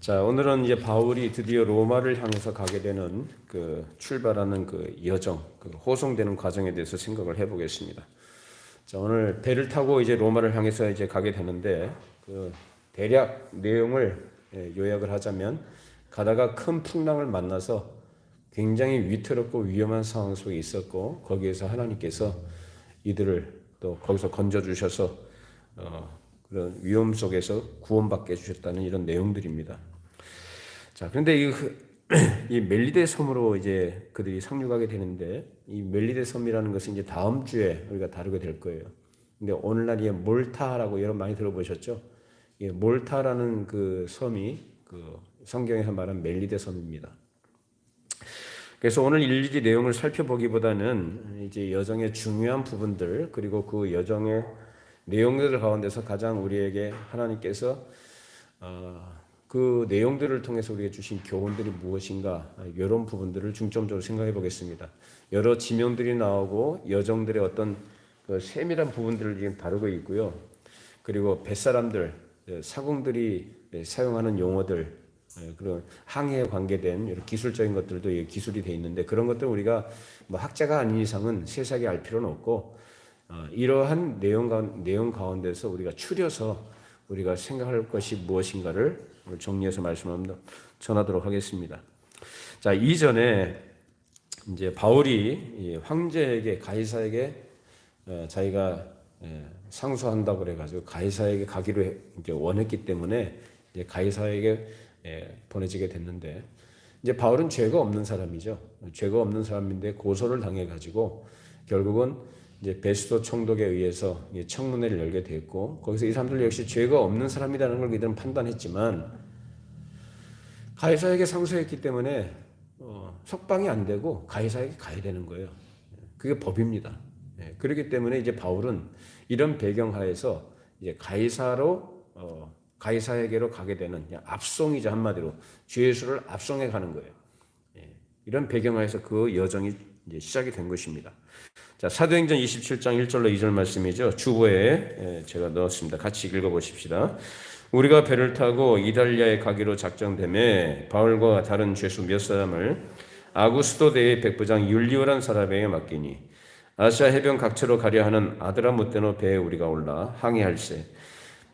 자, 오늘은 이제 바울이 드디어 로마를 향해서 가게 되는 출발하는 여정, 호송되는 과정에 대해서 생각을 해보겠습니다. 자, 오늘 배를 타고 이제 로마를 향해서 이제 가게 되는데 대략 내용을 요약을 하자면 가다가 큰 풍랑을 만나서 굉장히 위태롭고 위험한 상황 속에 있었고 거기에서 하나님께서 이들을 또 거기서 건져 주셔서 그런 위험 속에서 구원받게 해주셨다는 이런 내용들입니다. 자, 그런데 이 멜리데 섬으로 이제 그들이 상륙하게 되는데 이 멜리데 섬이라는 것은 이제 다음 주에 우리가 다루게 될 거예요. 근데 오늘날 이 몰타라고 여러분 많이 들어보셨죠? 이 몰타라는 그 섬이 성경에서 말한 멜리데 섬입니다. 그래서 오늘 일일이 내용을 살펴보기보다는 이제 여정의 중요한 부분들 그리고 그 여정의 내용들 가운데서 가장 우리에게 하나님께서 그 내용들을 통해서 우리에게 주신 교훈들이 무엇인가 이런 부분들을 중점적으로 생각해 보겠습니다. 여러 지명들이 나오고 여정들의 어떤 세밀한 부분들을 지금 다루고 있고요. 그리고 뱃사람들, 사공들이 사용하는 용어들, 그런 항해에 관계된 이런 기술적인 것들도 기술이 돼 있는데 그런 것들 우리가 뭐 학자가 아닌 이상은 세세하게 알 필요는 없고 이러한 내용 가운데서 우리가 추려서 우리가 생각할 것이 무엇인가를 정리해서 말씀을 전하도록 하겠습니다. 자, 이전에 이제 바울이 황제에게 가이사에게 자기가 상소한다고 그래가지고 가이사에게 가기로 이제 원했기 때문에 이제 가이사에게 보내지게 됐는데 이제 바울은 죄가 없는 사람이죠. 죄가 없는 사람인데 고소를 당해가지고 결국은 이제 베스도 총독에 의해서 청문회를 열게 됐고 거기서 이 사람들 역시 죄가 없는 사람이라는 걸 그들은 판단했지만 가이사에게 상소했기 때문에 석방이 안 되고 가이사에게 가야 되는 거예요. 그게 법입니다. 그렇기 때문에 이제 바울은 이런 배경하에서 이제 가이사에게로 가게 되는 압송이자 한마디로 죄수를 압송해 가는 거예요. 이런 배경하에서 그 여정이 이제 시작이 된 것입니다. 자, 사도행전 27장 1절로 2절 말씀이죠. 주보에 제가 넣었습니다. 같이 읽어보십시다. 우리가 배를 타고 이달리아에 가기로 작정되매 바울과 다른 죄수 몇 사람을 아구스도대의 백부장 율리오란 사람에게 맡기니 아시아 해변 각처로 가려 하는 아드라무테노 배에 우리가 올라 항해할세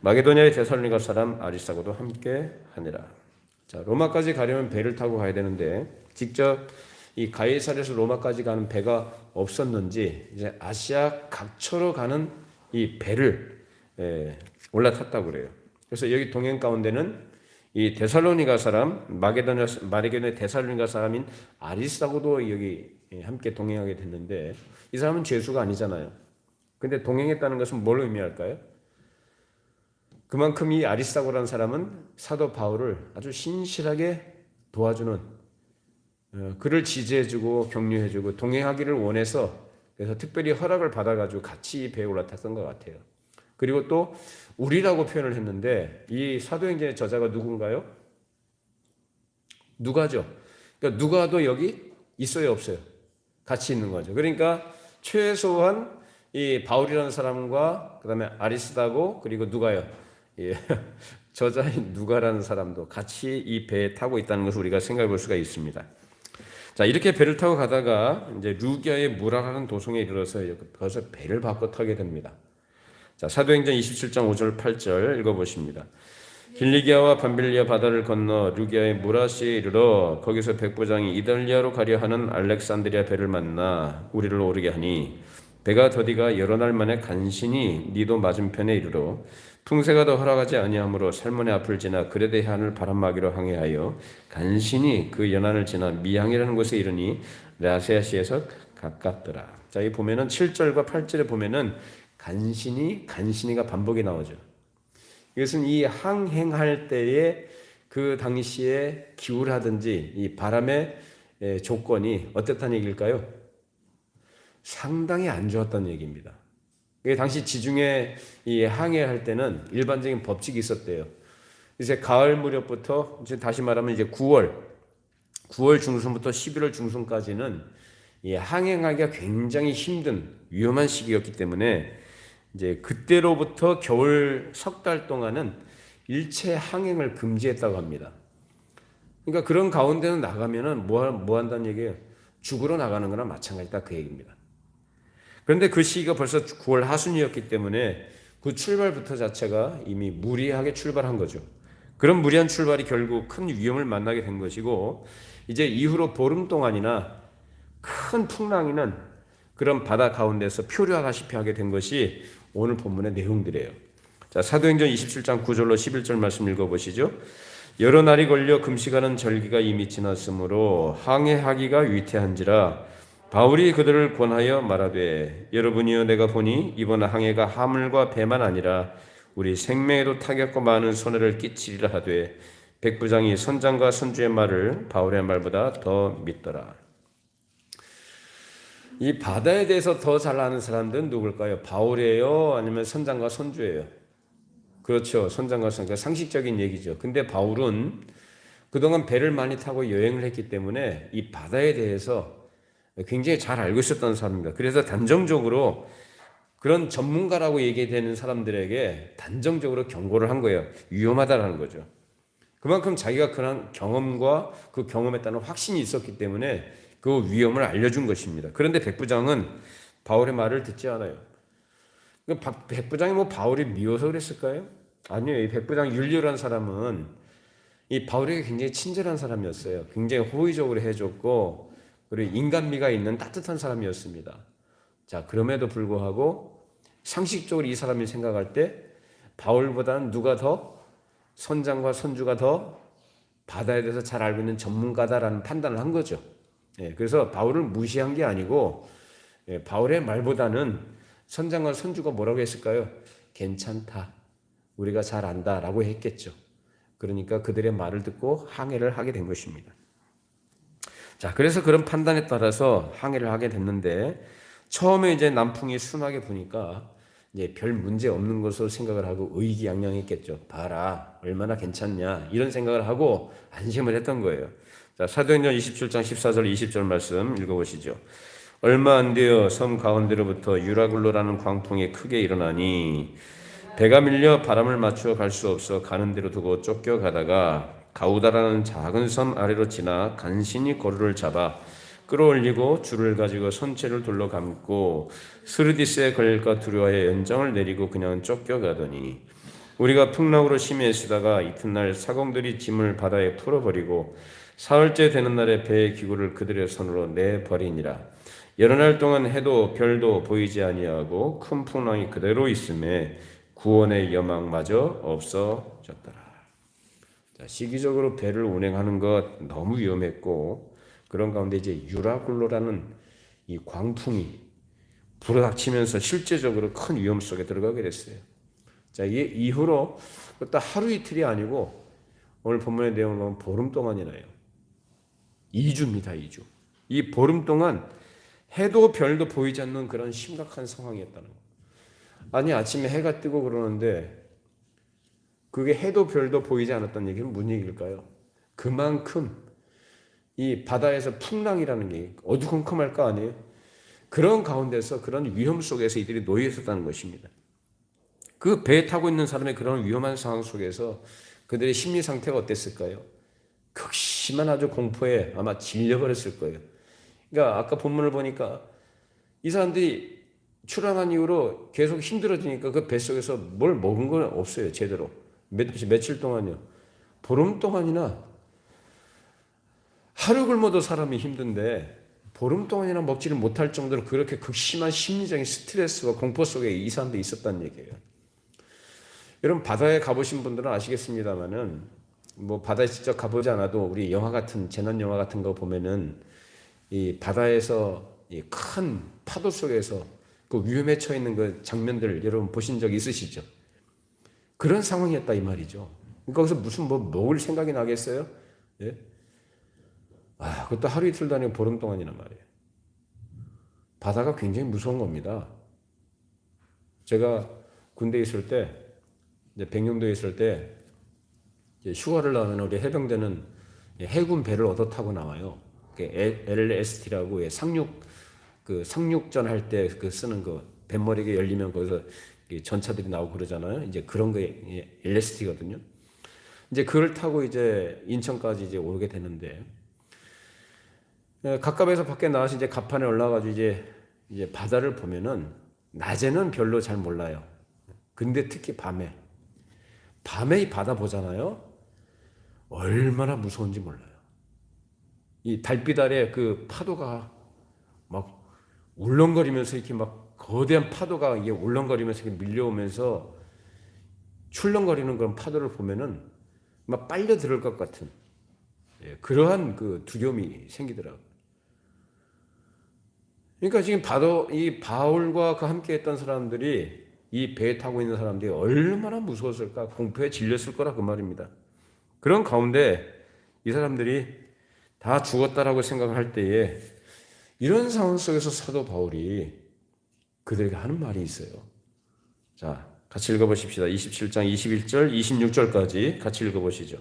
마게도냐의 데살로니가 사람 아리스타고도 함께 하니라. 자, 로마까지 가려면 배를 타고 가야 되는데 직접 이 가이사랴에서 로마까지 가는 배가 없었는지 이제 아시아 각처로 가는 이 배를 올라탔다고 그래요. 그래서 여기 동행 가운데는 이 데살로니가 사람 마게도냐 데살로니가 사람인 아리스타고도 여기 함께 동행하게 됐는데 이 사람은 죄수가 아니잖아요. 근데 동행했다는 것은 뭘 의미할까요? 그만큼 이 아리스타고라는 사람은 사도 바울을 아주 신실하게 도와주는 그를 지지해주고 격려해주고 동행하기를 원해서 그래서 특별히 허락을 받아가지고 같이 배에 올라탔던 것 같아요. 그리고 또 우리라고 표현을 했는데 이 사도행전의 저자가 누군가요? 누가죠. 그러니까 누가도 여기 있어요, 없어요? 같이 있는 거죠. 그러니까 최소한 이 바울이라는 사람과 그다음에 아리스다고 그리고 누가요. 저자인 누가라는 사람도 같이 이 배에 타고 있다는 것을 우리가 생각해 볼 수가 있습니다. 자, 이렇게 배를 타고 가다가 이제 루기아의 무라라는 도성에 이르러서 거기서 배를 바꿔 타게 됩니다. 자, 사도행전 27장 5절 8절 읽어보십니다. 길리기아와 밤빌리아 바다를 건너 루기아의 무라시에 이르러 거기서 백부장이 이달리아로 가려 하는 알렉산드리아 배를 만나 우리를 오르게 하니 배가 더디가 여러 날 만에 간신히 니도 맞은편에 이르러 풍세가 더 허락하지 아니하므로 살몬의 앞을 지나 그레데 해안을 바람막이로 항해하여 간신히 그 연안을 지나 미항이라는 곳에 이르니 라세아시에서 가깝더라. 자, 이 보면은 7절과 8절에 보면은 간신히가 반복이 나오죠. 이것은 이 항행할 때에 그 당시에 기후라든지 이 바람의 조건이 어땠다는 얘기일까요? 상당히 안 좋았다는 얘기입니다. 당시 지중해 이 항해할 때는 일반적인 법칙이 있었대요. 이제 가을 무렵부터 이제 다시 말하면 이제 9월 중순부터 11월 중순까지는 이 항행하기가 굉장히 힘든 위험한 시기였기 때문에 이제 그때로부터 겨울 석 달 동안은 일체 항행을 금지했다고 합니다. 그러니까 그런 가운데는 나가면은 뭐 한다는 얘기예요? 죽으러 나가는 거나 마찬가지다 그 얘기입니다. 그런데 그 시기가 벌써 9월 하순이었기 때문에 그 출발부터 자체가 이미 무리하게 출발한 거죠. 그런 무리한 출발이 결국 큰 위험을 만나게 된 것이고, 이제 이후로 보름 동안이나 큰 풍랑이는 그런 바다 가운데서 표류하다시피 하게 된 것이 오늘 본문의 내용들이에요. 자, 사도행전 27장 9절로 11절 말씀 읽어보시죠. 여러 날이 걸려 금식하는 절기가 이미 지났으므로 항해하기가 위태한지라 바울이 그들을 권하여 말하되, 여러분이여, 내가 보니 이번 항해가 하물과 배만 아니라 우리 생명에도 타격과 많은 손해를 끼치리라 하되, 백부장이 선장과 선주의 말을 바울의 말보다 더 믿더라. 이 바다에 대해서 더 잘 아는 사람들은 누굴까요? 바울이에요? 아니면 선장과 선주예요? 그렇죠. 선장과 선주. 그러니까 상식적인 얘기죠. 근데 바울은 그동안 배를 많이 타고 여행을 했기 때문에 이 바다에 대해서 굉장히 잘 알고 있었던 사람입니다. 그래서 단정적으로 그런 전문가라고 얘기되는 사람들에게 단정적으로 경고를 한 거예요. 위험하다라는 거죠. 그만큼 자기가 그런 경험과 그 경험에 따른 확신이 있었기 때문에 그 위험을 알려준 것입니다. 그런데 백부장은 바울의 말을 듣지 않아요. 백부장이 뭐 바울이 미워서 그랬을까요? 아니요. 이 백부장 율리오라는 사람은 이 바울에게 굉장히 친절한 사람이었어요. 굉장히 호의적으로 해줬고, 그리고 인간미가 있는 따뜻한 사람이었습니다. 자, 그럼에도 불구하고 상식적으로 이 사람이 생각할 때 바울보다는 누가 더, 선장과 선주가 더 바다에 대해서 잘 알고 있는 전문가다라는 판단을 한 거죠. 그래서 바울을 무시한 게 아니고, 바울의 말보다는 선장과 선주가 뭐라고 했을까요? 괜찮다, 우리가 잘 안다라고 했겠죠. 그러니까 그들의 말을 듣고 항해를 하게 된 것입니다. 자, 그래서 그런 판단에 따라서 항해를 하게 됐는데, 처음에 이제 남풍이 순하게 부니까 이제 별 문제 없는 것으로 생각을 하고 의기양양했겠죠. 봐라, 얼마나 괜찮냐, 이런 생각을 하고 안심을 했던 거예요. 자, 사도행전 27장 14절 20절 말씀 읽어보시죠. 얼마 안 되어 섬 가운데로부터 유라굴로라는 광풍이 크게 일어나니 배가 밀려 바람을 맞추어 갈 수 없어 가는 대로 두고 쫓겨가다가 가우다라는 작은 섬 아래로 지나 간신히 거루를 잡아 끌어올리고 줄을 가지고 선체를 둘러 감고 스르디스에 걸릴까 두려워해 연장을 내리고 그냥 쫓겨가더니, 우리가 풍랑으로 심히 애쓰다가 이튿날 사공들이 짐을 바다에 풀어버리고 사흘째 되는 날에 배의 기구를 그들의 손으로 내버리니라. 여러 날 동안 해도 별도 보이지 아니하고 큰 풍랑이 그대로 있음에 구원의 여망마저 없어졌더라. 자, 시기적으로 배를 운행하는 것 너무 위험했고, 그런 가운데 이제 유라굴로라는 이 광풍이 불어닥치면서 실제적으로 큰 위험 속에 들어가게 됐어요. 자, 이 이후로 또 하루 이틀이 아니고 오늘 본문의 내용을 보면 보름 동안이나요. 2주입니다. 2주. 이 보름 동안 해도 별도 보이지 않는 그런 심각한 상황이었다는 거예요. 아니, 아침에 해가 뜨고 그러는데 그게 해도 별도 보이지 않았다는 얘기는 무슨 얘기일까요? 그만큼 이 바다에서 풍랑이라는 게 어두컴컴할 거 아니에요? 그런 가운데서, 그런 위험 속에서 이들이 놓여 있었다는 것입니다. 그 배에 타고 있는 사람의 그런 위험한 상황 속에서 그들의 심리 상태가 어땠을까요? 극심한 아주 공포에 아마 질려버렸을 거예요. 그러니까 아까 본문을 보니까 이 사람들이 출항한 이후로 계속 힘들어지니까 그 뱃속에서 뭘 먹은 건 없어요. 제대로. 며칠 동안요. 보름 동안이나, 하루 굶어도 사람이 힘든데 보름 동안이나 먹지를 못할 정도로 그렇게 극심한 심리적인 스트레스와 공포 속에 이 사람들이 있었다는 얘기예요. 여러분, 바다에 가보신 분들은 아시겠습니다만은, 뭐 바다에 직접 가보지 않아도 우리 영화 같은, 재난 영화 같은 거 보면은 이 바다에서 이 큰 파도 속에서 그 위험에 처해 있는 그 장면들 여러분 보신 적 있으시죠? 그런 상황이었다 이 말이죠. 거기서 무슨 뭐 먹을 생각이 나겠어요? 예? 그것도 하루 이틀도 아니고 보름 동안이란 말이에요. 바다가 굉장히 무서운 겁니다. 제가 군대에 있을 때, 이제 백령도에 있을 때 휴가를 나오면 우리 해병대는 해군 배를 얻어 타고 나와요. LST라고 상륙전 할 때 그 쓰는 거 뱃머리가 열리면 거기서 전차들이 나오고 그러잖아요. 이제 그런 게 LST거든요. 이제 그걸 타고 이제 인천까지 이제 오게 되는데, 갑갑에서 밖에 나와서 이제 갑판에 올라가지고 이제 바다를 보면은 낮에는 별로 잘 몰라요. 근데 특히 밤에 이 바다 보잖아요. 얼마나 무서운지 몰라요. 이 달빛 아래 그 파도가 막 울렁거리면서 이렇게 막 거대한 파도가 이게 울렁거리면서 이렇게 밀려오면서 출렁거리는 그런 파도를 보면은 막 빨려 들을 것 같은 그러한 그 두려움이 생기더라고요. 그러니까 지금 이 바울과 그 함께 했던 사람들이 이 배에 타고 있는 사람들이 얼마나 무서웠을까, 공포에 질렸을 거라 그 말입니다. 그런 가운데 이 사람들이 다 죽었다라고 생각을 할 때에 이런 상황 속에서 사도 바울이 그들에게 하는 말이 있어요. 자, 같이 읽어보십시다. 27장 21절, 26절까지 같이 읽어보시죠.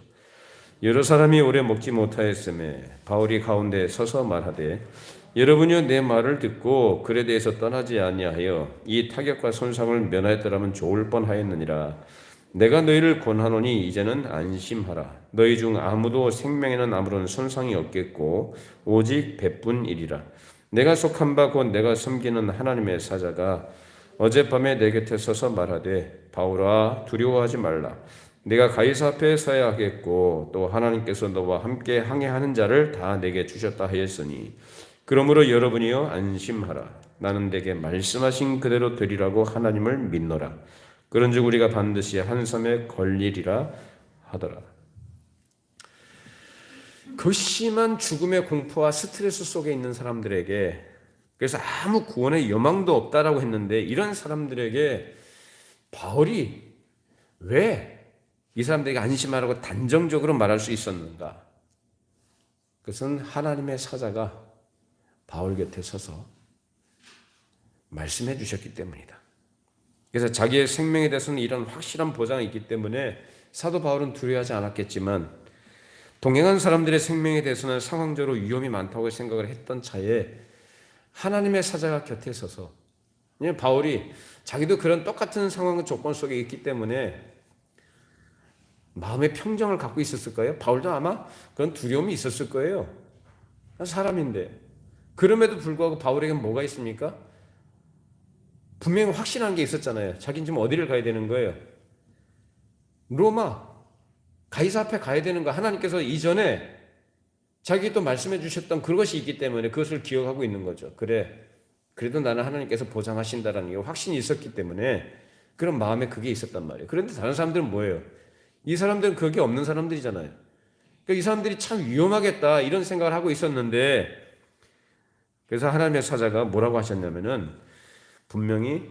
여러 사람이 오래 먹지 못하였음에 바울이 가운데 서서 말하되 여러분이여 내 말을 듣고 글에 대해서 떠나지 아니하여 이 타격과 손상을 면하였더라면 좋을 뻔하였느니라. 내가 너희를 권하노니 이제는 안심하라. 너희 중 아무도 생명에는 아무런 손상이 없겠고 오직 배뿐이리라. 내가 속한 바 곧 내가 섬기는 하나님의 사자가 어젯밤에 내 곁에 서서 말하되 바울아 두려워하지 말라. 내가 가이사 앞에 서야 하겠고 또 하나님께서 너와 함께 항해하는 자를 다 내게 주셨다 하였으니 그러므로 여러분이여 안심하라. 나는 내게 말씀하신 그대로 되리라고 하나님을 믿노라. 그런즉 우리가 반드시 한 섬에 걸리리라 하더라. 그 심한 죽음의 공포와 스트레스 속에 있는 사람들에게, 그래서 아무 구원의 여망도 없다라고 했는데 이런 사람들에게 바울이 왜 이 사람들에게 안심하라고 단정적으로 말할 수 있었는가? 그것은 하나님의 사자가 바울 곁에 서서 말씀해 주셨기 때문이다. 그래서 자기의 생명에 대해서는 이런 확실한 보장이 있기 때문에 사도 바울은 두려워하지 않았겠지만 동행한 사람들의 생명에 대해서는 상황적으로 위험이 많다고 생각을 했던 차에 하나님의 사자가 곁에 서서, 바울이 자기도 그런 똑같은 상황 조건 속에 있기 때문에 마음의 평정을 갖고 있었을까요? 바울도 아마 그런 두려움이 있었을 거예요. 사람인데. 그럼에도 불구하고 바울에게는 뭐가 있습니까? 분명히 확신한 게 있었잖아요. 자기는 지금 어디를 가야 되는 거예요? 로마, 가이사 앞에 가야 되는 거. 하나님께서 이전에 자기 또 말씀해 주셨던 그것이 있기 때문에 그것을 기억하고 있는 거죠. 그래도 나는 하나님께서 보장하신다라는 게 확신이 있었기 때문에 그런 마음에 그게 있었단 말이에요. 그런데 다른 사람들은 뭐예요? 이 사람들은 그게 없는 사람들이잖아요. 그러니까 이 사람들이 참 위험하겠다 이런 생각을 하고 있었는데, 그래서 하나님의 사자가 뭐라고 하셨냐면은 분명히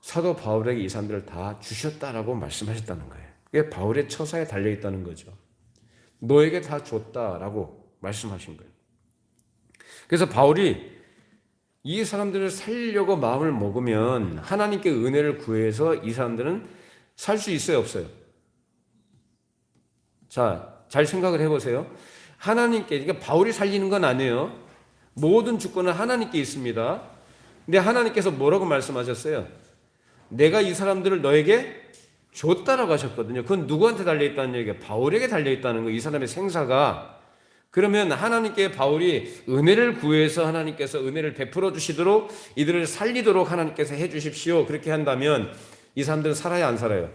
사도 바울에게 이 사람들을 다 주셨다라고 말씀하셨다는 거예요. 그게 바울의 처사에 달려있다는 거죠. 너에게 다 줬다라고 말씀하신 거예요. 그래서 바울이 이 사람들을 살리려고 마음을 먹으면 하나님께 은혜를 구해서 이 사람들은 살 수 있어요, 없어요? 자, 잘 생각을 해보세요. 하나님께, 그러니까 바울이 살리는 건 아니에요. 모든 주권은 하나님께 있습니다. 근데 하나님께서 뭐라고 말씀하셨어요? 내가 이 사람들을 너에게 줬다라고 하셨거든요. 그건 누구한테 달려있다는 얘기예요? 바울에게 달려있다는 거예요. 이 사람의 생사가. 그러면 하나님께 바울이 은혜를 구해서 하나님께서 은혜를 베풀어 주시도록 이들을 살리도록 하나님께서 해 주십시오. 그렇게 한다면 이 사람들은 살아야 안 살아요?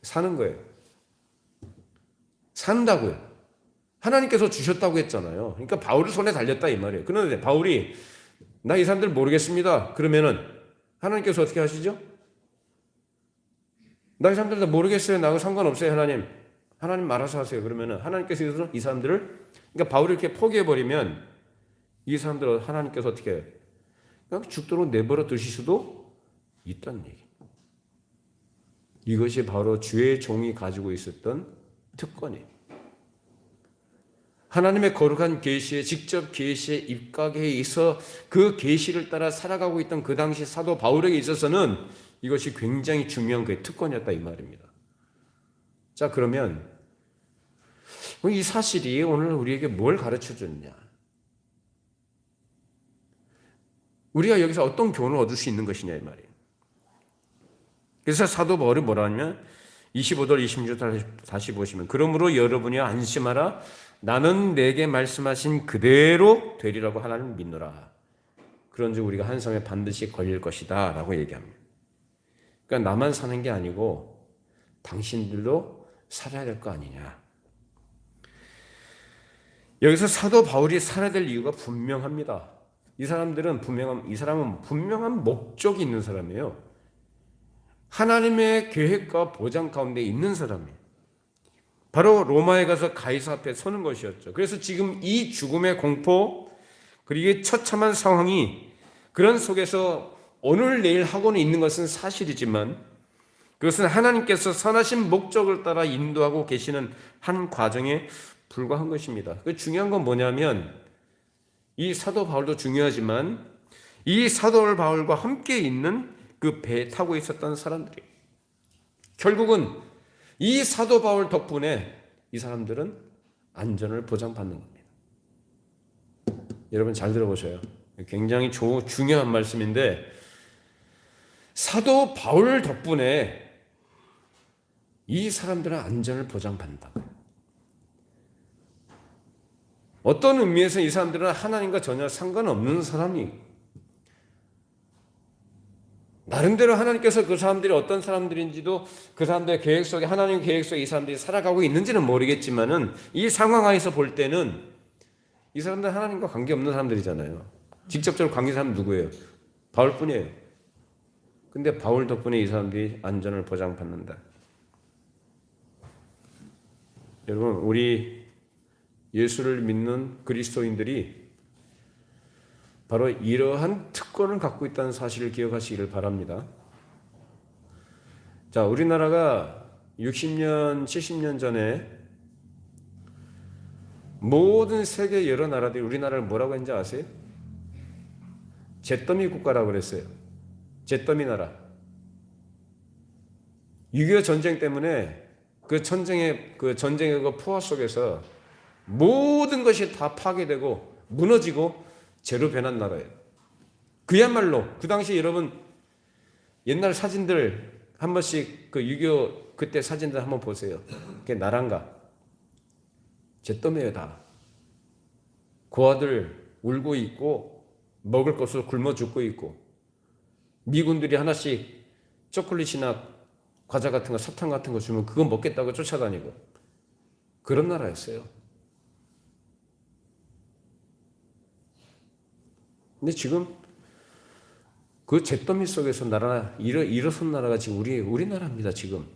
사는 거예요. 산다고요. 하나님께서 주셨다고 했잖아요. 그러니까 바울의 손에 달렸다 이 말이에요. 그런데 바울이 나 이 사람들 모르겠습니다. 그러면은 하나님께서 어떻게 하시죠? 나 이 사람들 다 모르겠어요. 나하고 상관없어요. 하나님 알아서 하세요. 그러면은 하나님께서 이 사람들을, 그러니까 바울을 이렇게 포기해버리면 이 사람들을 하나님께서 어떻게 해요? 그냥 죽도록 내버려 두실 수도 있다는 얘기. 이것이 바로 주의 종이 가지고 있었던 특권이에요. 하나님의 거룩한 계시에 직접 계시에 입각해 있어 그 계시를 따라 살아가고 있던 그 당시 사도 바울에게 있어서는 이것이 굉장히 중요한 그의 특권이었다 이 말입니다. 자, 그러면 이 사실이 오늘 우리에게 뭘 가르쳐 줬냐? 우리가 여기서 어떤 교훈을 얻을 수 있는 것이냐 이 말이에요. 그래서 사도 바울이 뭐라 하냐면 25절 26절 다시 보시면 그러므로 여러분이 안심하라 나는 내게 말씀하신 그대로 되리라고 하나님을 믿노라. 그런즉 우리가 한 성에 반드시 걸릴 것이다 라고 얘기합니다. 그러니까 나만 사는 게 아니고 당신들도 살아야 될 거 아니냐. 여기서 사도 바울이 살아야 될 이유가 분명합니다. 이 사람은 분명한 목적이 있는 사람이에요. 하나님의 계획과 보장 가운데 있는 사람이에요. 바로 로마에 가서 가이사 앞에 서는 것이었죠. 그래서 지금 이 죽음의 공포 그리고 처참한 상황이 그런 속에서 오늘 내일 하고는 있는 것은 사실이지만 그것은 하나님께서 선하신 목적을 따라 인도하고 계시는 한 과정에 불과한 것입니다. 그 중요한 건 뭐냐면 이 사도 바울도 중요하지만 이 사도 바울과 함께 있는 그 배 타고 있었던 사람들이 결국은 이 사도 바울 덕분에 이 사람들은 안전을 보장받는 겁니다. 여러분 잘 들어보셔요. 굉장히 중요한 말씀인데 사도 바울 덕분에 이 사람들은 안전을 보장받는다. 어떤 의미에서 이 사람들은 하나님과 전혀 상관없는 사람이 나름대로 하나님께서 그 사람들이 어떤 사람들인지도 그 사람들의 계획 속에 하나님 계획 속에 이 사람들이 살아가고 있는지는 모르겠지만은 이 상황 하에서 볼 때는 이 사람들은 하나님과 관계없는 사람들이잖아요. 직접적으로 관계된 사람은 누구예요? 바울뿐이에요. 근데 바울 덕분에 이 사람들이 안전을 보장받는다. 여러분 우리 예수를 믿는 그리스도인들이 바로 이러한 특권을 갖고 있다는 사실을 기억하시기를 바랍니다. 자, 우리나라가 60년, 70년 전에 모든 세계 여러 나라들이 우리나라를 뭐라고 했는지 아세요? 잿더미 국가라고 그랬어요. 잿더미 나라. 6.25 전쟁 때문에 그 전쟁의 그 포화 속에서 모든 것이 다 파괴되고 무너지고 죄로 변한 나라예요. 그야말로 그 당시 여러분 옛날 사진들 한 번씩 그 6.25 그때 사진들 한번 보세요. 그게 나란가 잿더미예요 다. 고아들 울고 있고 먹을 것으로 굶어 죽고 있고 미군들이 하나씩 초콜릿이나 과자 같은 거 사탕 같은 거 주면 그거 먹겠다고 쫓아다니고 그런 나라였어요. 근데 지금 그 잿더미 속에서 일어선 나라가 지금 우리나라입니다, 지금.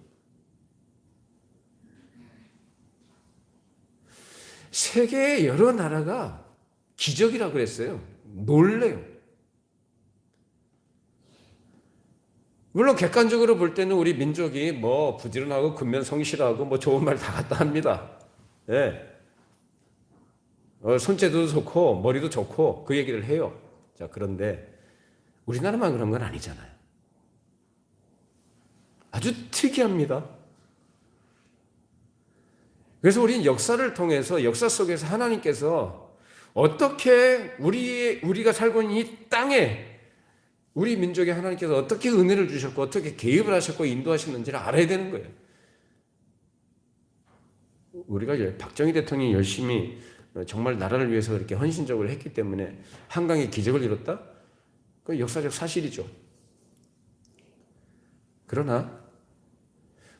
세계의 여러 나라가 기적이라고 그랬어요. 놀래요. 물론 객관적으로 볼 때는 우리 민족이 뭐 부지런하고 근면성실하고 뭐 좋은 말 다 갖다 합니다. 예. 손재주도 좋고 머리도 좋고 그 얘기를 해요. 자, 그런데 우리나라만 그런 건 아니잖아요. 아주 특이합니다. 그래서 우리는 역사를 통해서 역사 속에서 하나님께서 어떻게 우리가 살고 있는 이 땅에 우리 민족에 하나님께서 어떻게 은혜를 주셨고 어떻게 개입을 하셨고 인도하셨는지를 알아야 되는 거예요. 우리가 박정희 대통령이 열심히 정말 나라를 위해서 그렇게 헌신적으로 했기 때문에 한강에 기적을 이뤘다? 그건 역사적 사실이죠. 그러나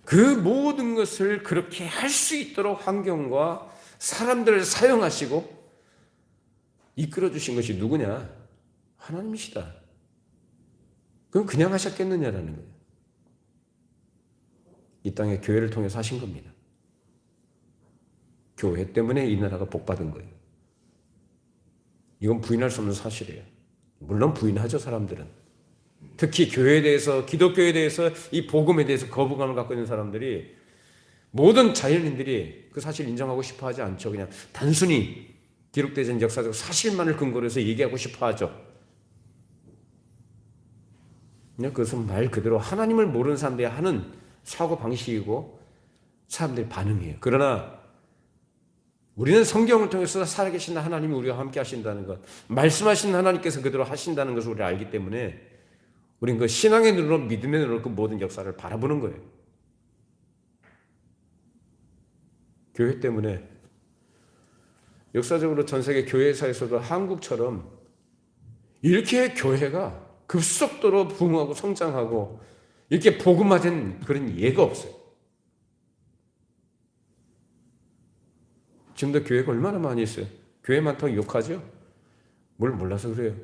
그 모든 것을 그렇게 할 수 있도록 환경과 사람들을 사용하시고 이끌어 주신 것이 누구냐? 하나님이시다. 그럼 그냥 하셨겠느냐라는 거예요. 이 땅에 교회를 통해서 하신 겁니다. 교회 때문에 이 나라가 복받은 거예요. 이건 부인할 수 없는 사실이에요. 물론 부인하죠, 사람들은. 특히 교회에 대해서, 기독교에 대해서, 이 복음에 대해서 거부감을 갖고 있는 사람들이 모든 자연인들이 그 사실을 인정하고 싶어 하지 않죠. 그냥 단순히 기록되지 않은 역사적 사실만을 근거로 해서 얘기하고 싶어 하죠. 그냥 그것은 말 그대로 하나님을 모르는 사람들이 하는 사고 방식이고 사람들의 반응이에요. 그러나 우리는 성경을 통해서 살아계신 하나님이 우리와 함께 하신다는 것, 말씀하신 하나님께서 그대로 하신다는 것을 우리가 알기 때문에 우리는 그 신앙의 눈으로 믿음의 눈으로 그 모든 역사를 바라보는 거예요. 교회 때문에 역사적으로 전 세계 교회사에서도 한국처럼 이렇게 교회가 급속도로 부흥하고 성장하고 이렇게 복음화된 그런 예가 없어요. 지금도 교회가 얼마나 많이 있어요. 교회 많다고 욕하죠? 뭘 몰라서 그래요.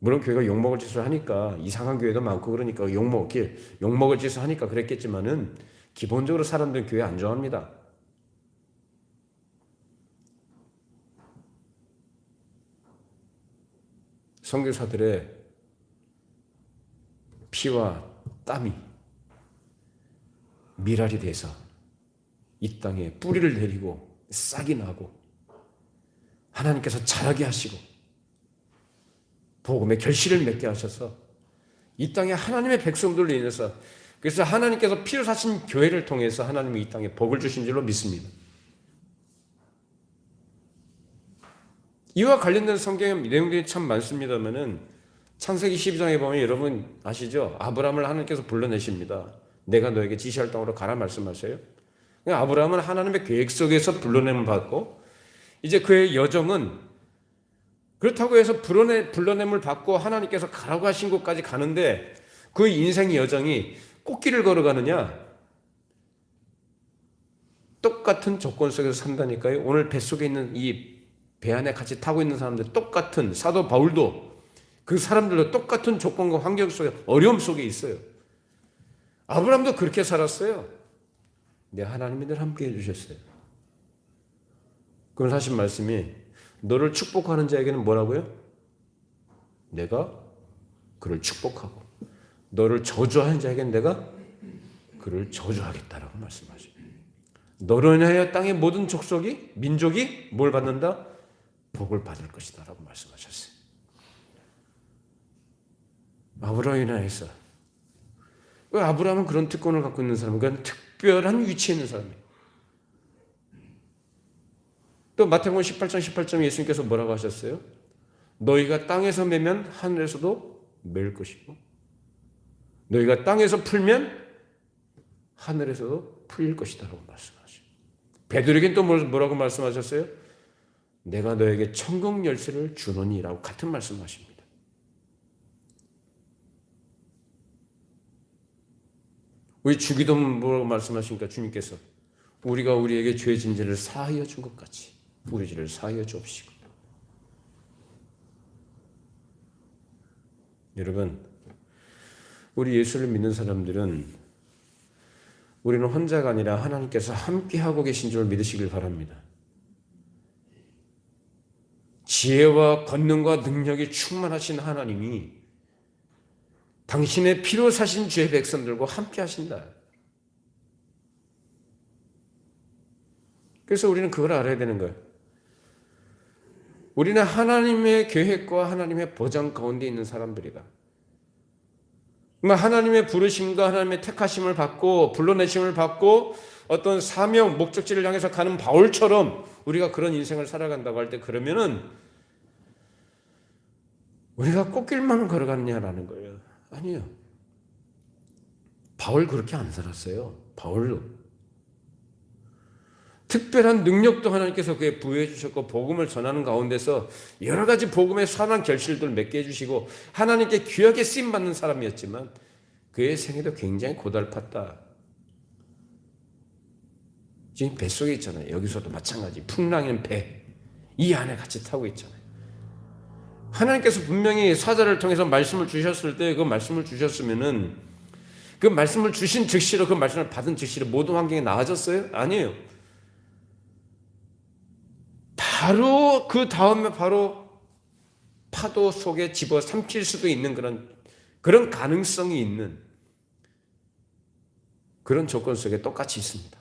물론 교회가 욕먹을 짓을 하니까 이상한 교회도 많고 그러니까 욕먹을 짓을 하니까 그랬겠지만은 기본적으로 사람들은 교회 안 좋아합니다. 선교사들의 피와 땀이 미랄이 돼서 이 땅에 뿌리를 내리고 싹이 나고 하나님께서 자라게 하시고 복음의 결실을 맺게 하셔서 이 땅에 하나님의 백성들로 인해서 그래서 하나님께서 피로 사신 교회를 통해서 하나님이 이 땅에 복을 주신 줄로 믿습니다. 이와 관련된 성경의 내용들이 참 많습니다만은 창세기 12장에 보면 여러분 아시죠? 아브라함을 하나님께서 불러내십니다. 내가 너에게 지시할 땅으로 가라 말씀하세요. 아브라함은 하나님의 계획 속에서 불러냄을 받고 이제 그의 여정은 그렇다고 해서 불러냄을 받고 하나님께서 가라고 하신 곳까지 가는데 그 인생의 여정이 꽃길을 걸어가느냐 똑같은 조건 속에서 산다니까요. 오늘 뱃속에 있는 이 배 안에 같이 타고 있는 사람들 똑같은 사도 바울도 그 사람들도 똑같은 조건과 환경 속에 어려움 속에 있어요. 아브라함도 그렇게 살았어요. 네, 하나님이 늘 함께 해주셨어요. 그럼 하신 말씀이 너를 축복하는 자에게는 뭐라고요? 내가 그를 축복하고 너를 저주하는 자에게는 내가 그를 저주하겠다라고 말씀하셔요. 너로 인하여 땅의 모든 족속이 민족이 뭘 받는다? 복을 받을 것이다 라고 말씀하셨어요. 아브라함에 인하여서 왜 아브라함은 그런 특권을 갖고 있는 사람은 그런 특별한 위치에 있는 사람이에요. 또 마태복음 18장 18절 예수님께서 뭐라고 하셨어요? 너희가 땅에서 매면 하늘에서도 맬 것이고 너희가 땅에서 풀면 하늘에서도 풀릴 것이다 라고 말씀하셔요. 베드로에게는 또 뭐라고 말씀하셨어요? 내가 너에게 천국 열쇠를 주노니라고 같은 말씀하십니다. 우리 주기도문 뭐라고 말씀하십니까? 주님께서 우리가 우리에게 죄 진죄를 사하여 준 것 같이 우리 죄를 사하여 주옵시고. 여러분, 우리 예수를 믿는 사람들은 우리는 혼자가 아니라 하나님께서 함께하고 계신 줄 믿으시길 바랍니다. 지혜와 권능과 능력이 충만하신 하나님이 당신의 피로 사신 주의 백성들과 함께 하신다. 그래서 우리는 그걸 알아야 되는 거예요. 우리는 하나님의 계획과 하나님의 보장 가운데 있는 사람들이다. 하나님의 부르심과 하나님의 택하심을 받고 불러내심을 받고 어떤 사명, 목적지를 향해서 가는 바울처럼 우리가 그런 인생을 살아간다고 할 때 그러면은 우리가 꽃길만 걸어갔냐라는 거예요. 아니에요. 바울 그렇게 안 살았어요. 바울도 특별한 능력도 하나님께서 그에 부여해 주셨고 복음을 전하는 가운데서 여러 가지 복음의 선한 결실들을 맺게 해주시고 하나님께 귀하게 쓰임받는 사람이었지만 그의 생애도 굉장히 고달팠다. 지금 뱃속에 있잖아요. 여기서도 마찬가지. 풍랑인 배. 이 안에 같이 타고 있잖아요. 하나님께서 분명히 사자를 통해서 말씀을 주셨을 때 그 말씀을 주셨으면은 그 말씀을 주신 즉시로 그 말씀을 받은 즉시로 모든 환경이 나아졌어요? 아니에요. 바로 그 다음에 바로 파도 속에 집어삼킬 수도 있는 그런 가능성이 있는 그런 조건 속에 똑같이 있습니다.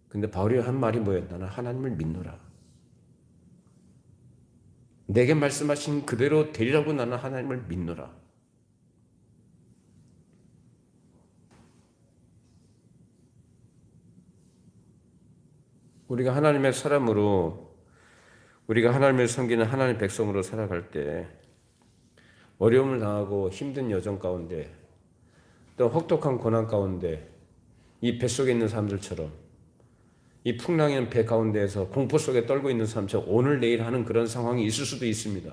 근데 바울이 한 말이 뭐예요? 나는 하나님을 믿노라. 내게 말씀하신 그대로 되리라고 나는 하나님을 믿노라. 우리가 하나님의 사람으로 우리가 하나님을 섬기는 하나님의 백성으로 살아갈 때 어려움을 당하고 힘든 여정 가운데 또 혹독한 고난 가운데 이 뱃속에 있는 사람들처럼 이 풍랑이는 배 가운데에서 공포 속에 떨고 있는 사람처럼 오늘 내일 하는 그런 상황이 있을 수도 있습니다.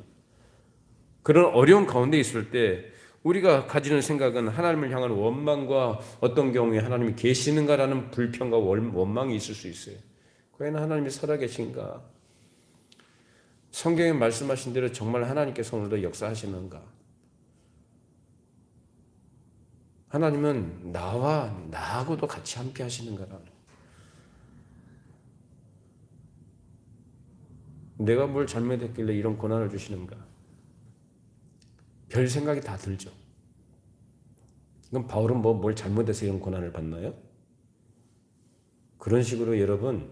그런 어려운 가운데 있을 때 우리가 가지는 생각은 하나님을 향한 원망과 어떤 경우에 하나님이 계시는가라는 불평과 원망이 있을 수 있어요. 과연 하나님이 살아계신가? 성경에 말씀하신 대로 정말 하나님께서 오늘도 역사하시는가? 하나님은 나하고도 같이 함께 하시는가라는, 내가 뭘 잘못했길래 이런 고난을 주시는가? 별 생각이 다 들죠. 그럼 바울은 뭘 잘못해서 이런 고난을 받나요? 그런 식으로 여러분,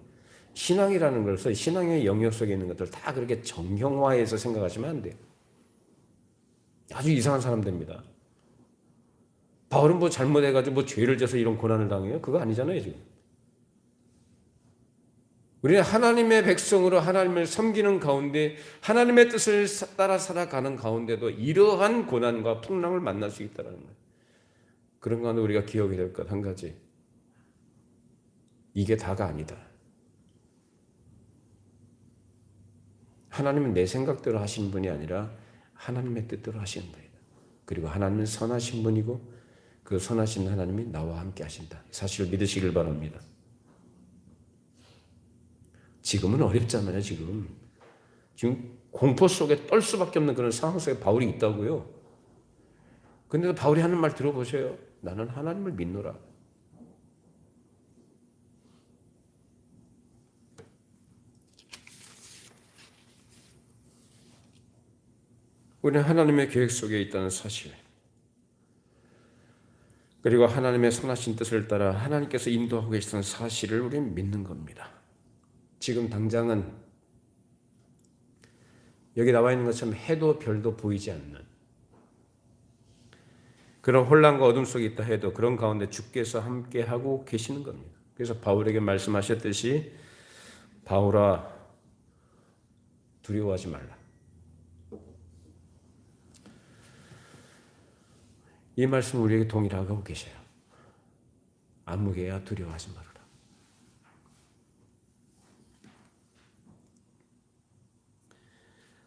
신앙이라는 것을, 신앙의 영역 속에 있는 것들 다 그렇게 정형화해서 생각하시면 안 돼요. 아주 이상한 사람 됩니다. 바울은 뭐 잘못해가지고 뭐 죄를 져서 이런 고난을 당해요? 그거 아니잖아요, 지금. 우리는 하나님의 백성으로 하나님을 섬기는 가운데 하나님의 뜻을 따라 살아가는 가운데도 이러한 고난과 풍랑을 만날 수 있다는 거예요. 그런 가운데 우리가 기억해야 될 것 한 가지. 이게 다가 아니다. 하나님은 내 생각대로 하시는 분이 아니라 하나님의 뜻대로 하시는 분이다. 그리고 하나님은 선하신 분이고 그 선하신 하나님이 나와 함께 하신다. 사실을 믿으시길 바랍니다. 지금은 어렵잖아요. 지금 공포 속에 떨 수밖에 없는 그런 상황 속에 바울이 있다고요. 근데도 바울이 하는 말 들어보세요. 나는 하나님을 믿노라. 우리는 하나님의 계획 속에 있다는 사실, 그리고 하나님의 선하신 뜻을 따라 하나님께서 인도하고 계시다는 사실을 우리는 믿는 겁니다. 지금 당장은 여기 나와 있는 것처럼 해도 별도 보이지 않는 그런 혼란과 어둠 속에 있다 해도 그런 가운데 주께서 함께하고 계시는 겁니다. 그래서 바울에게 말씀하셨듯이 바울아 두려워하지 말라. 이 말씀 우리에게 동일하고 계셔요. 아무개야 두려워하지 말아라.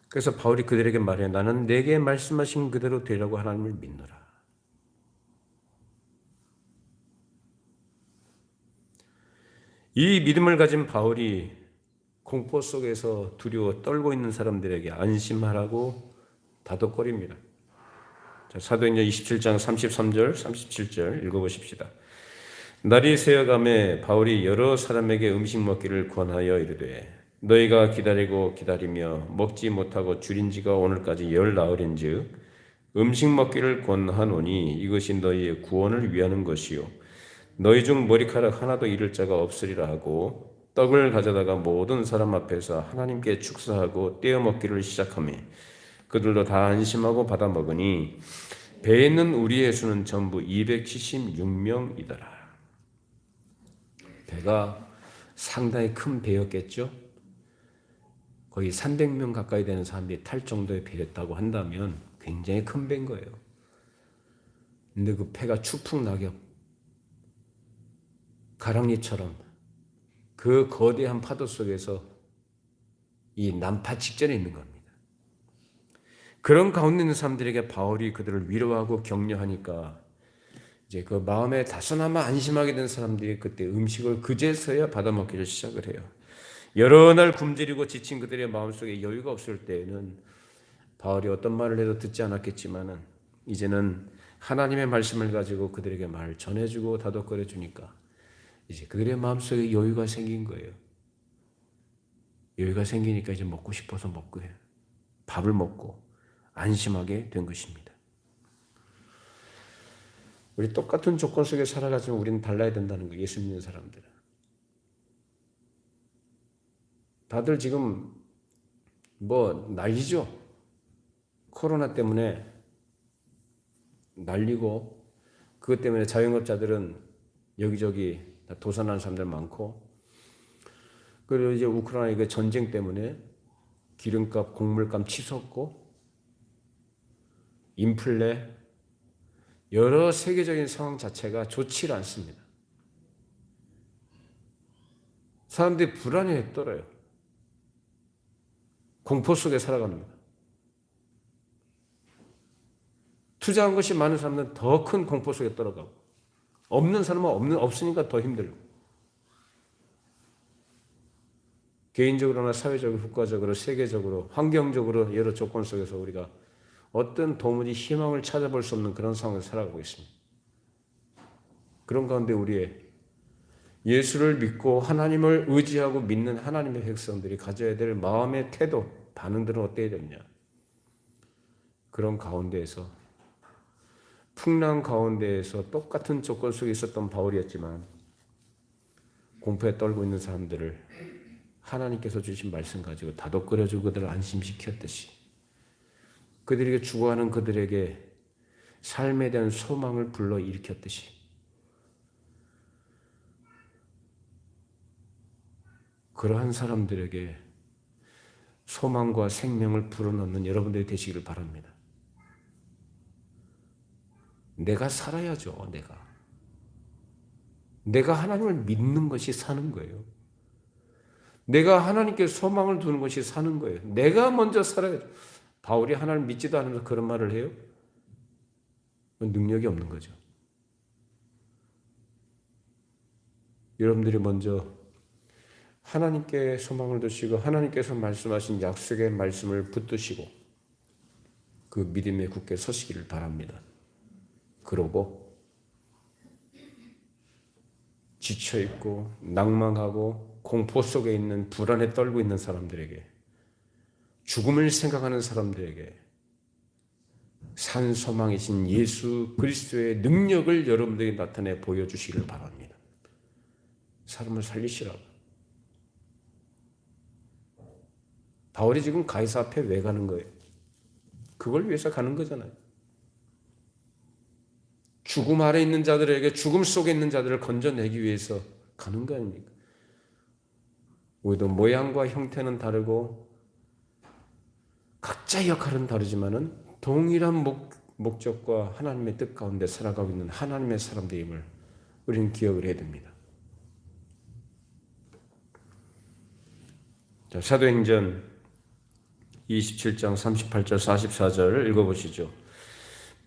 그래서 바울이 그들에게 말해 나는 내게 말씀하신 그대로 되라고 하나님을 믿노라. 이 믿음을 가진 바울이 공포 속에서 두려워 떨고 있는 사람들에게 안심하라고 다독거립니다. 자, 사도행전 27장 33절, 37절 읽어보십시다. 날이 새어가매 바울이 여러 사람에게 음식 먹기를 권하여 이르되 너희가 기다리며 먹지 못하고 줄인 지가 오늘까지 열 나흘인즉 음식 먹기를 권하노니 이것이 너희의 구원을 위하는 것이요 너희 중 머리카락 하나도 잃을 자가 없으리라 하고 떡을 가져다가 모든 사람 앞에서 하나님께 축사하고 떼어 먹기를 시작하며 그들도 다 안심하고 받아 먹으니 배에 있는 우리의 수는 전부 276명이더라. 배가 상당히 큰 배였겠죠. 거의 300명 가까이 되는 사람들이 탈 정도의 배였다고 한다면 굉장히 큰 배인 거예요. 근데 그 배가 추풍낙엽 가랑리처럼 그 거대한 파도 속에서 이 난파 직전에 있는 겁니다. 그런 가운데 있는 사람들에게 바울이 그들을 위로하고 격려하니까 이제 그 마음에 다소나마 안심하게 된 사람들이 그때 음식을 그제서야 받아먹기를 시작을 해요. 여러 날 굶주리고 지친 그들의 마음속에 여유가 없을 때에는 바울이 어떤 말을 해도 듣지 않았겠지만은 이제는 하나님의 말씀을 가지고 그들에게 말을 전해주고 다독거려 주니까 이제 그들의 마음속에 여유가 생긴 거예요. 여유가 생기니까 이제 먹고 싶어서 먹고 해요. 밥을 먹고 안심하게 된 것입니다. 우리 똑같은 조건 속에 살아가지만 우리는 달라야 된다는 거, 예수 믿는 사람들은. 다들 지금 난리죠. 코로나 때문에 난리고 그것 때문에 자영업자들은 여기저기 도산하는 사람들 많고 그리고 이제 우크라이나 그 전쟁 때문에 기름값, 곡물값 치솟고 인플레 여러 세계적인 상황 자체가 좋지 않습니다. 사람들이 불안에 떨어요. 공포 속에 살아갑니다. 투자한 것이 많은 사람은 더 큰 공포 속에 떨어가고, 없는 사람은 없으니까 더 힘들고, 개인적으로나 사회적으로, 국가적으로, 세계적으로, 환경적으로 여러 조건 속에서 우리가 어떤 도무지 희망을 찾아볼 수 없는 그런 상황에서 살아가고 있습니다. 그런 가운데 우리의 예수를 믿고 하나님을 의지하고 믿는 하나님의 백성들이 가져야 될 마음의 태도, 반응들은 어때야 되느냐? 그런 가운데에서, 풍랑 가운데에서 똑같은 조건 속에 있었던 바울이었지만 공포에 떨고 있는 사람들을 하나님께서 주신 말씀 가지고 다독거려주고 그들을 안심시켰듯이, 그들에게 죽어가는 그들에게 삶에 대한 소망을 불러일으켰듯이, 그러한 사람들에게 소망과 생명을 불어넣는 여러분들이 되시기를 바랍니다. 내가 살아야죠. 내가 하나님을 믿는 것이 사는 거예요. 내가 하나님께 소망을 두는 것이 사는 거예요. 내가 먼저 살아야죠. 바울이 하나님을 믿지도 않으면서 그런 말을 해요? 능력이 없는 거죠. 여러분들이 먼저 하나님께 소망을 두시고 하나님께서 말씀하신 약속의 말씀을 붙드시고 그 믿음에 굳게 서시기를 바랍니다. 그러고 지쳐있고 낭망하고 공포 속에 있는 불안에 떨고 있는 사람들에게, 죽음을 생각하는 사람들에게 산 소망이신 예수 그리스도의 능력을 여러분들이 나타내 보여주시기를 바랍니다. 사람을 살리시라고. 바울이 지금 가이사 앞에 왜 가는 거예요? 그걸 위해서 가는 거잖아요. 죽음 아래 있는 자들에게, 죽음 속에 있는 자들을 건져내기 위해서 가는 거 아닙니까? 우리도 모양과 형태는 다르고 각자의 역할은 다르지만은 동일한 목적과 하나님의 뜻 가운데 살아가고 있는 하나님의 사람들임을 우리는 기억을 해야 됩니다. 자, 사도행전 27장 38절 44절을 읽어보시죠.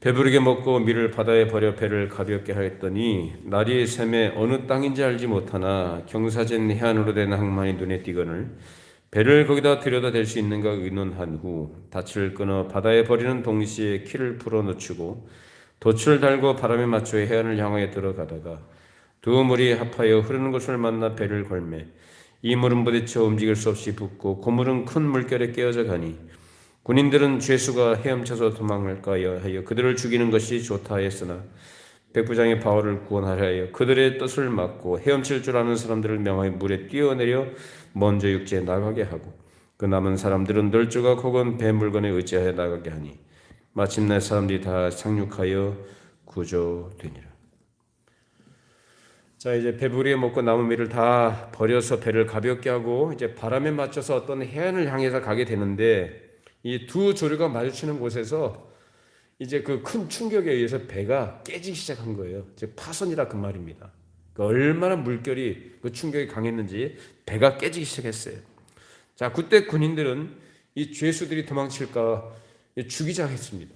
배부르게 먹고 밀을 바다에 버려 배를 가볍게 하였더니 날이 샘에 어느 땅인지 알지 못하나 경사진 해안으로 된 항만이 눈에 띄거늘 배를 거기다 들여다 댈 수 있는가 의논한 후 닻을 끊어 바다에 버리는 동시에 키를 풀어 놓치고 돛을 달고 바람에 맞춰 해안을 향하여 들어가다가 두 물이 합하여 흐르는 곳을 만나 배를 걸매 이 물은 부딪혀 움직일 수 없이 붓고 고물은 큰 물결에 깨어져 가니 군인들은 죄수가 헤엄쳐서 도망할까 하여 그들을 죽이는 것이 좋다 했으나 백부장이 바울을 구원하려 하여 그들의 뜻을 막고 헤엄칠 줄 아는 사람들을 명하여 물에 뛰어내려 먼저 육지에 나가게 하고 그 남은 사람들은 널조각 혹은 배 물건에 의지하여 나가게 하니 마침내 사람들이 다 상륙하여 구조되니라. 자, 이제 배부리에 먹고 남은 밀을 다 버려서 배를 가볍게 하고 이제 바람에 맞춰서 어떤 해안을 향해서 가게 되는데, 이 두 조류가 마주치는 곳에서 이제 그 큰 충격에 의해서 배가 깨지기 시작한 거예요. 즉 파손이라 그 말입니다. 얼마나 물결이 그 충격이 강했는지 배가 깨지기 시작했어요. 자, 그때 군인들은 이 죄수들이 도망칠까 죽이자 했습니다.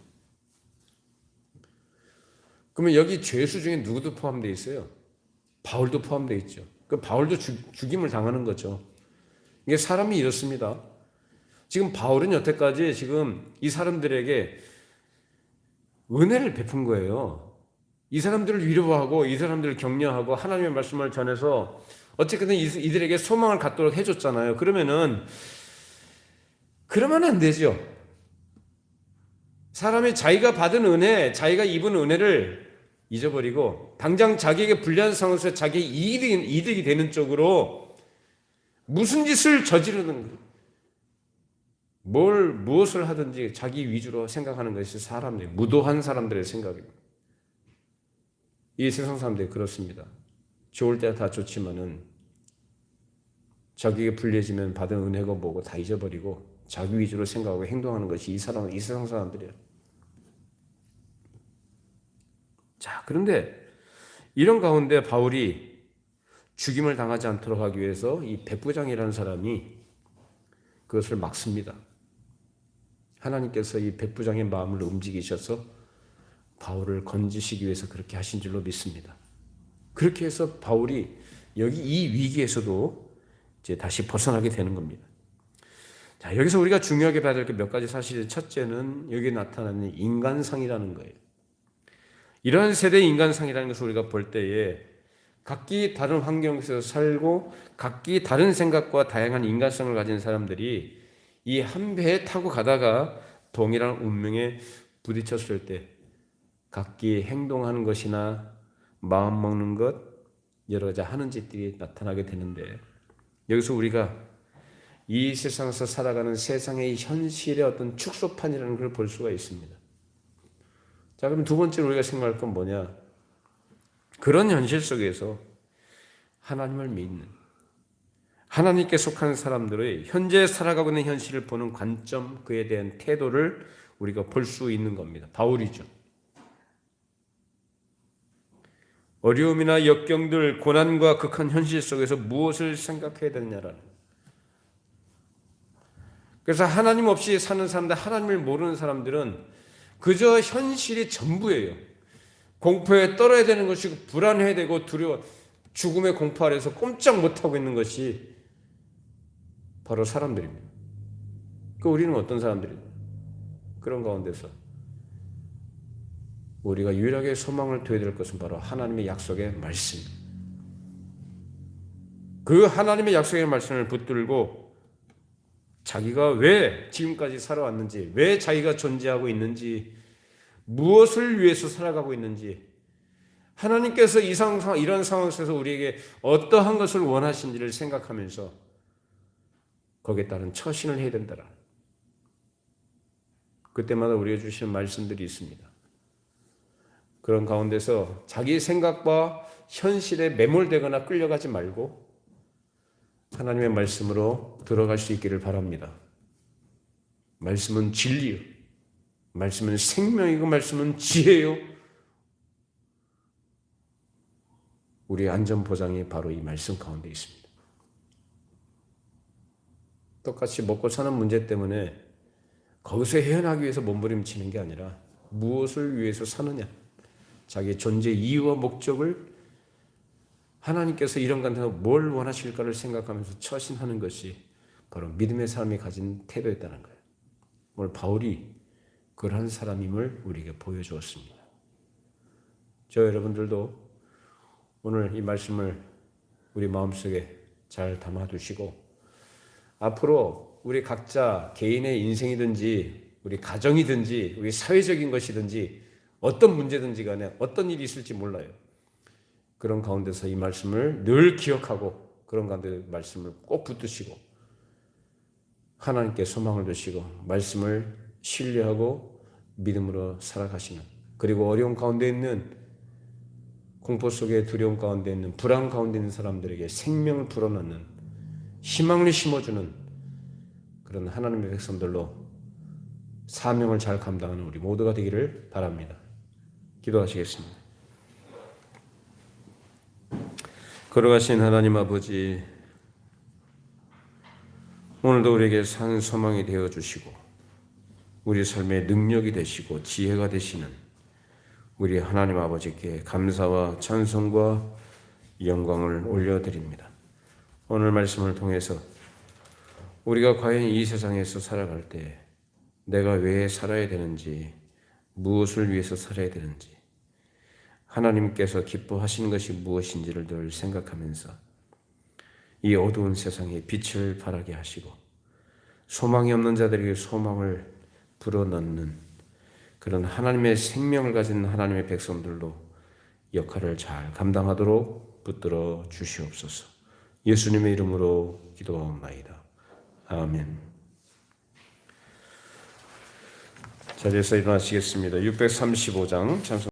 그러면 여기 죄수 중에 누구도 포함되어 있어요? 바울도 포함되어 있죠. 그 바울도 죽임을 당하는 거죠. 이게 사람이 이렇습니다. 지금 바울은 여태까지 지금 이 사람들에게 은혜를 베푼 거예요. 이 사람들을 위로하고 이 사람들을 격려하고 하나님의 말씀을 전해서 어쨌든 이들에게 소망을 갖도록 해줬잖아요. 그러면 안 되죠. 사람이 자기가 받은 은혜, 자기가 입은 은혜를 잊어버리고 당장 자기에게 불리한 상황에서 자기 이득이 되는 쪽으로 무슨 짓을 저지르는 거예요. 무엇을 하든지 자기 위주로 생각하는 것이 무도한 사람들의 생각입니다. 이 세상 사람들이 그렇습니다. 좋을 때 다 좋지만은 자기에게 불리해지면 받은 은혜가 뭐고 다 잊어버리고 자기 위주로 생각하고 행동하는 것이 이 세상 사람들이에요. 자, 그런데 이런 가운데 바울이 죽임을 당하지 않도록 하기 위해서 이 백부장이라는 사람이 그것을 막습니다. 하나님께서 이 백부장의 마음을 움직이셔서 바울을 건지시기 위해서 그렇게 하신 줄로 믿습니다. 그렇게 해서 바울이 여기 이 위기에서도 이제 다시 벗어나게 되는 겁니다. 자, 여기서 우리가 중요하게 봐야 될 게 몇 가지 사실이, 첫째는 여기 나타나는 인간상이라는 거예요. 이러한 세대의 인간상이라는 것을 우리가 볼 때에 각기 다른 환경에서 살고 각기 다른 생각과 다양한 인간성을 가진 사람들이 이 한 배에 타고 가다가 동일한 운명에 부딪혔을 때 각기 행동하는 것이나 마음 먹는 것, 여러 가지 하는 짓들이 나타나게 되는데, 여기서 우리가 이 세상에서 살아가는 세상의 현실의 어떤 축소판이라는 걸 볼 수가 있습니다. 자, 그럼 두 번째로 우리가 생각할 건 뭐냐? 그런 현실 속에서 하나님을 믿는, 하나님께 속한 사람들의 현재 살아가고 있는 현실을 보는 관점, 그에 대한 태도를 우리가 볼 수 있는 겁니다. 바울이죠. 어려움이나 역경들, 고난과 극한 현실 속에서 무엇을 생각해야 되느냐라는. 그래서 하나님 없이 사는 사람들, 하나님을 모르는 사람들은 그저 현실이 전부예요. 공포에 떨어야 되는 것이고 불안해야 되고 두려워, 죽음의 공포 아래서 꼼짝 못하고 있는 것이 바로 사람들입니다. 우리는 어떤 사람들입니까? 그런 가운데서 우리가 유일하게 소망을 둬야 될 것은 바로 하나님의 약속의 말씀입니다. 그 하나님의 약속의 말씀을 붙들고 자기가 왜 지금까지 살아왔는지, 왜 자기가 존재하고 있는지, 무엇을 위해서 살아가고 있는지, 하나님께서 이런 상황 속에서 우리에게 어떠한 것을 원하신지를 생각하면서 거기에 따른 처신을 해야 된다라. 그때마다 우리가 주시는 말씀들이 있습니다. 그런 가운데서 자기 생각과 현실에 매몰되거나 끌려가지 말고 하나님의 말씀으로 들어갈 수 있기를 바랍니다. 말씀은 진리요, 말씀은 생명이고 말씀은 지혜요. 우리의 안전보장이 바로 이 말씀 가운데 있습니다. 똑같이 먹고 사는 문제 때문에 거기서 헤어나기 위해서 몸부림치는 게 아니라 무엇을 위해서 사느냐, 자기의 존재 이유와 목적을 하나님께서 이런 관계에서 뭘 원하실까를 생각하면서 처신하는 것이 바로 믿음의 사람이 가진 태도였다는 거예요. 오늘 바울이 그러한 사람임을 우리에게 보여주었습니다. 저 여러분들도 오늘 이 말씀을 우리 마음속에 잘 담아두시고 앞으로 우리 각자 개인의 인생이든지 우리 가정이든지 우리 사회적인 것이든지 어떤 문제든지 간에 어떤 일이 있을지 몰라요. 그런 가운데서 이 말씀을 늘 기억하고 그런 가운데 말씀을 꼭 붙드시고 하나님께 소망을 두시고 말씀을 신뢰하고 믿음으로 살아가시는, 그리고 어려운 가운데 있는, 공포 속에 두려움 가운데 있는, 불안 가운데 있는 사람들에게 생명을 불어넣는, 희망을 심어주는 그런 하나님의 백성들로 사명을 잘 감당하는 우리 모두가 되기를 바랍니다. 기도하시겠습니다. 걸어가신 하나님 아버지, 오늘도 우리에게 산 소망이 되어주시고 우리 삶의 능력이 되시고 지혜가 되시는 우리 하나님 아버지께 감사와 찬송과 영광을 올려드립니다. 오늘 말씀을 통해서 우리가 과연 이 세상에서 살아갈 때 내가 왜 살아야 되는지, 무엇을 위해서 살아야 되는지, 하나님께서 기뻐하시는 것이 무엇인지를 늘 생각하면서 이 어두운 세상에 빛을 발하게 하시고 소망이 없는 자들에게 소망을 불어넣는 그런 하나님의 생명을 가진 하나님의 백성들로 역할을 잘 감당하도록 붙들어 주시옵소서. 예수님의 이름으로 기도하옵나이다. 아멘. 자리에서 일어나시겠습니다. 635장 찬송